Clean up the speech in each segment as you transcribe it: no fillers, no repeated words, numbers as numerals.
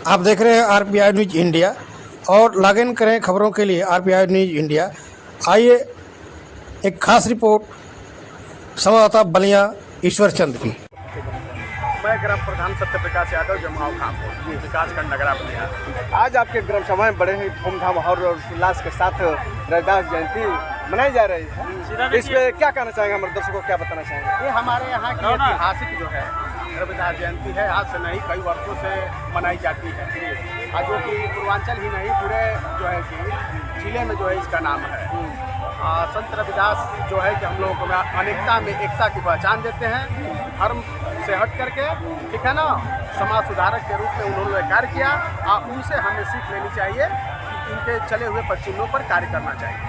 आप देख रहे हैं आरपीआई न्यूज इंडिया और लॉग इन करें खबरों के लिए आरपीआई न्यूज इंडिया। आइए एक खास रिपोर्ट संवाददाता बलिया ईश्वर चंद की। मैं ग्राम प्रधान सत्य प्रकाश यादव जमाव खामपुर विकासखंड नगरा बलिया। आज आपके ग्राम सभा में बड़े ही धूमधाम और उल्लास के साथ रविदास जयंती मनाई जा रही है। इसमें क्या कहना चाहेंगे, हमारे दर्शकों को क्या बताना चाहेंगे? ये हमारे यहाँ की ऐतिहासिक जो है रविदास जयंती है, आज से नहीं कई वर्षों से मनाई जाती है। जो कि पूर्वांचल ही नहीं पूरे जो है कि जिले में जो है इसका नाम है। संत रविदास जो है कि हम लोगों को अनेकता में एकता की पहचान देते हैं। धर्म से हट करके, ठीक है ना, समाज सुधारक के रूप में उन्होंने कार्य किया और उनसे हमें सीख लेनी चाहिए कि इनके चले हुए पश्चिमों पर कार्य करना चाहिए।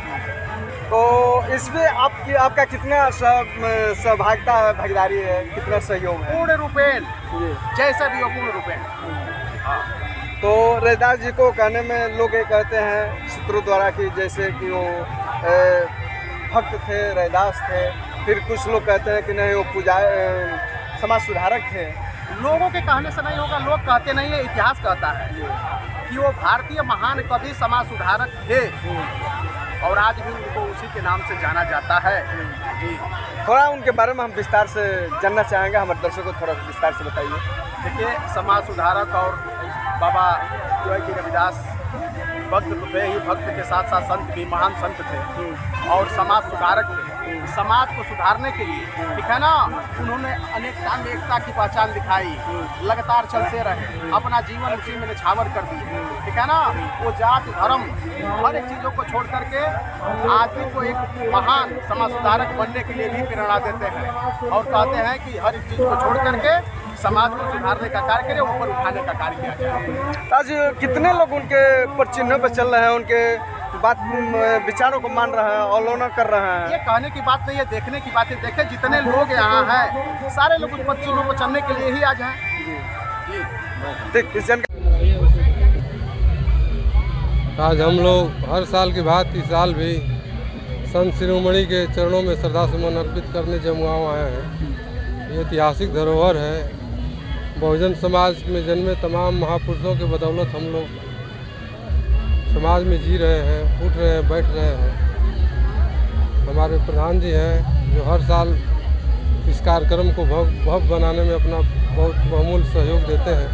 तो इसमें आपका कितना सहभागिता है, भागीदारी है, कितना सहयोग है? पूर्ण रूपेण, जैसा भी हो पूर्ण रूपेण। तो रविदास जी को कहने में लोग ये कहते हैं सूत्रों द्वारा कि जैसे कि वो भक्त थे, रविदास थे। फिर कुछ लोग कहते हैं कि नहीं वो समाज सुधारक थे। लोगों के कहने से नहीं होगा, लोग कहते नहीं है, इतिहास कहता है कि वो भारतीय महान कवि समाज सुधारक थे और आज भी उनको उसी के नाम से जाना जाता है। जी, थोड़ा उनके बारे में हम विस्तार से जानना चाहेंगे, हमारे दर्शकों को थोड़ा विस्तार से बताइए। देखिए, समाज सुधारक और बाबा जो है कि रविदास भक्त तो थे ही, भक्त के साथ साथ संत भी, महान संत थे और समाज सुधारक थे। समाज को सुधारने के लिए, ठीक है ना, उन्होंने अनेकता में एकता की पहचान दिखाई, लगातार चलते रहे, अपना जीवन उसी में निछावर कर दी, ठीक है ना। वो जाति धर्म हर एक चीज़ों को छोड़ करके आदमी को एक महान समाज सुधारक बनने के लिए भी प्रेरणा देते हैं और कहते हैं कि हर एक चीज़ को छोड़ करके समाज को सुधारने का कार्य करें, ऊपर उठाने का कार्य किया जाए। आज कितने लोग उनके पर चिन्हों पर चल रहे हैं, उनके बात विचारों को मान रहे हैं, अवलोकन कर रहे हैं? ये कहने की बात नहीं है, देखने की बात है। देखे जितने लोग यहाँ हैं, सारे लोग उन पक्षियों को चलने के लिए ही आज हैं। जी, आज हम लोग हर साल की भांति इस साल भी संत शिरोमणि के चरणों में श्रद्धा सुमन अर्पित करने जमुआव आए हैं। ये ऐतिहासिक धरोहर है। बहुजन समाज में जन्मे तमाम महापुरुषों के बदौलत हम लोग समाज में जी रहे हैं, उठ रहे हैं, बैठ रहे हैं। हमारे प्रधान जी हैं जो हर साल इस कार्यक्रम को भव्य बनाने में अपना बहुत बहुमूल्य सहयोग देते हैं।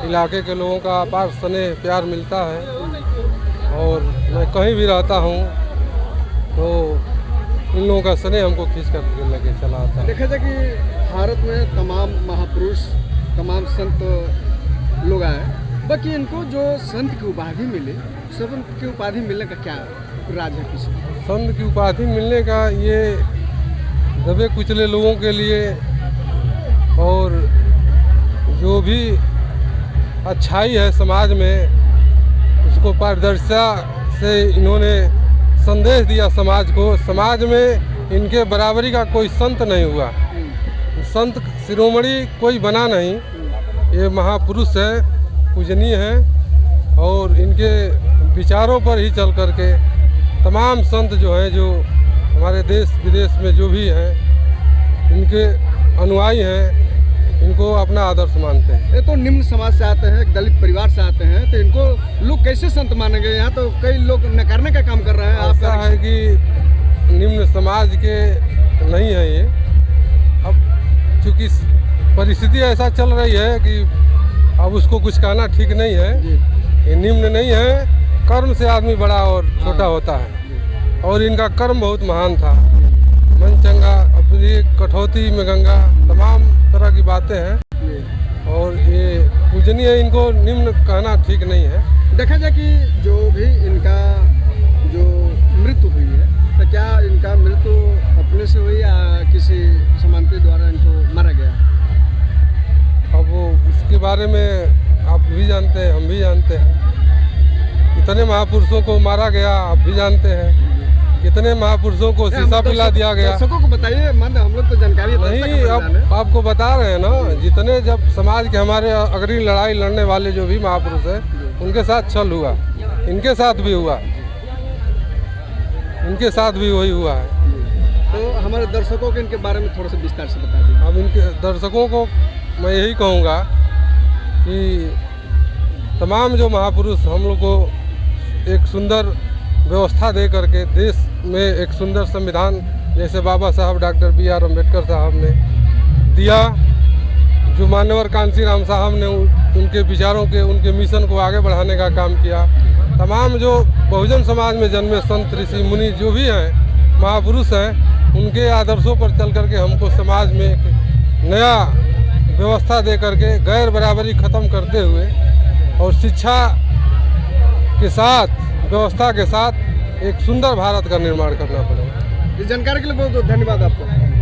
इलाके के लोगों का अपार स्नेह प्यार मिलता है और मैं कहीं भी रहता हूँ तो इन लोगों का स्नेह हमको खींच कर लेके चला आता है। देखा जाए कि भारत में तमाम महापुरुष, तमाम संत लोग आए, बाकी इनको जो संत की उपाधि मिली, संत की उपाधि मिलने का क्या राज है? किसी संत की उपाधि मिलने का ये दबे कुचले लोगों के लिए और जो भी अच्छाई है समाज में उसको पारदर्शिता से इन्होंने संदेश दिया समाज को। समाज में इनके बराबरी का कोई संत नहीं हुआ। संत शिरोमणि कोई बना नहीं, ये महापुरुष है, पूजनीय हैं और इनके विचारों पर ही चल करके तमाम संत जो हैं, जो हमारे देश विदेश में जो भी हैं, इनके अनुयायी हैं, इनको अपना आदर्श मानते हैं। ये तो निम्न समाज से आते हैं, एक दलित परिवार से आते हैं, तो इनको लोग कैसे संत मानेंगे? यहाँ तो कई लोग नकारने का काम कर रहे हैं। ऐसा है कि निम्न समाज के नहीं है ये। अब चूँकि परिस्थिति ऐसा चल रही है कि अब उसको कुछ कहना ठीक नहीं है। ये निम्न नहीं है, कर्म से आदमी बड़ा और छोटा होता है और इनका कर्म बहुत महान था। मन चंगा, अपनी कठौती में गंगा, तमाम तरह की बातें हैं और ये पूजनीय है, इनको निम्न कहना ठीक नहीं है। देखा जाए कि जो भी इनका जो मृत्यु हुई है, तो क्या इनका मृत्यु अपने से हुई या किसी समांतर द्वारा इनको मारा गया? अब वो इसके बारे में आप भी जानते हैं, हम भी जानते हैं। कितने महापुरुषों को मारा गया आप भी जानते हैं, कितने महापुरुषों को शीशा पिला दिया गया। दर्शकों को बताइए, हम लोग तो जानकारी नहीं, अब आपको बता रहे हैं ना, जितने जब समाज के हमारे अग्रणी लड़ाई लड़ने वाले जो भी महापुरुष हैं उनके साथ छल हुआ, इनके साथ भी हुआ, इनके साथ भी वही हुआ है। तो हमारे दर्शकों को इनके बारे में थोड़ा सा विस्तार से बता दीजिए। अब इनके दर्शकों को मैं यही कहूँगा कि तमाम जो महापुरुष हम लोग को एक सुंदर व्यवस्था दे करके देश में एक सुंदर संविधान जैसे बाबा साहब डॉक्टर B.R. अम्बेडकर साहब ने दिया, जो मान्यवर कांशीराम साहब ने उनके विचारों के उनके मिशन को आगे बढ़ाने का काम किया। तमाम जो बहुजन समाज में जन्मे संत ऋषि मुनि जो भी हैं महापुरुष हैं, उनके आदर्शों पर चल करके हमको समाज में एक नया व्यवस्था दे करके गैर बराबरी ख़त्म करते हुए और शिक्षा के साथ व्यवस्था के साथ एक सुंदर भारत का निर्माण करना पड़ेगा। इस जानकारी के लिए बहुत बहुत धन्यवाद आपको।